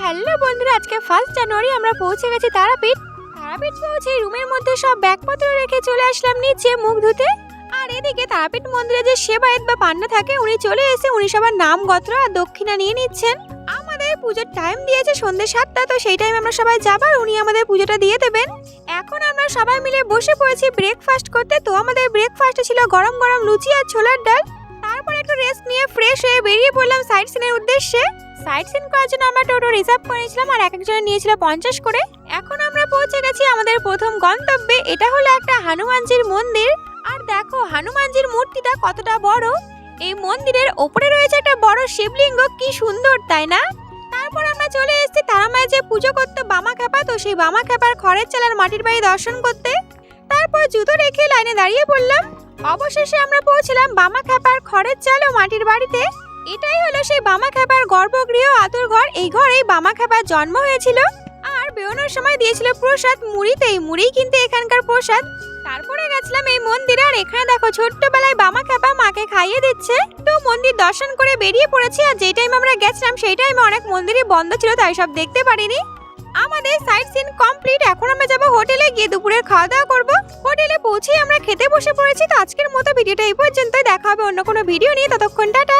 Hello বন্ধুরা, আজকে 1 জানুয়ারি আমরা পৌঁছে গেছি তারাপীঠ। তারাপীঠ পৌঁছে রুমের মধ্যে সব ব্যাগপত্র রেখে চলে আসলাম নিচে মুখ ধুতে। আর এদিকে তারাপীঠ মন্দিরে যে সেবায়েত বা পান্ডা থাকে উনি চলে এসে উনি সবার নাম গোত্র আর দক্ষিণা নিয়ে নিচ্ছেন। আমাদের পুজোর টাইম দিয়েছে সন্ধ্যে 7টা, তো সেই টাইমে আমরা সবাই যাবার, উনি আমাদের পুজোটা দিয়ে দেবেন। এখন আমরা সবাই মিলে বসে পড়েছি ব্রেকফাস্ট করতে। তো আমাদের ব্রেকফাস্টে ছিল গরম গরম লুচি আর ছোলার ডাল। তারপর একটু রেস্ট নিয়ে ফ্রেশ হয়ে বেরিয়ে পড়লাম সাইট সিনের উদ্দেশ্যে। সাইট সিন করার জন্য আমরা টোটো রিজার্ভ করেছিলাম আর এক একজনে নিয়েছিল 50 করে। এখন আমরা পৌঁছে গেছি আমাদের প্রথম গন্তব্যে। এটা হলো একটা হনুমানজির মন্দির। আর দেখো হনুমানজির মূর্তিটা কতটা বড়। এই মন্দিরের ওপরে রয়েছে একটা বড় শিবলিঙ্গ, কি সুন্দর তাই না? তারপর আমরা চলে এসেছি তারা মায়ের যে পুজো করতে বামাখ্যাপা, তো সেই বামাখ্যাপার খড়ের চাল আর মাটির বাড়ি দর্শন করতে। তারপর জুতো রেখে লাইনে দাঁড়িয়ে পড়লাম। অবশেষে আমরা পৌঁছলাম বামাখ্যাপার খড়ের চাল ও মাটির বাড়িতে। এটাই হলো সেই বামাখ্যাপার গর্ভগৃহ আতুর ঘর। এই ঘরেই বামাখ্যাপার জন্ম হয়েছিল। আর বেরোনোর সময় দিয়েছিল প্রসাদ মুড়িতে, এই মুড়ি কিন্তু এখানকার প্রসাদ। তারপরে গেছিলাম এই মন্দিরে, আর এখানে দেখো ছোট্টবেলায় বামাখ্যাপা মাকে খাইয়ে দিচ্ছে। তো মন্দির দর্শন করে বেরিয়ে পড়েছি। আর যেই টাইম আমরা গেছিলাম সেই টাইমে অনেক মন্দিরই বন্ধ ছিল, তাই সব দেখতে পারিনি। আমাদের সাইট সিন কমপ্লিট। এখন আমরা যাবো হোটেলে, গিয়ে দুপুরের খাওয়া দাওয়া করবো। হোটেলে পৌঁছে আমরা খেতে বসে পড়েছি। তো আজকের মতো ভিডিওটা এই পর্যন্তই, দেখা হবে অন্য কোনো ভিডিও নিয়ে। ততক্ষণ টাটা।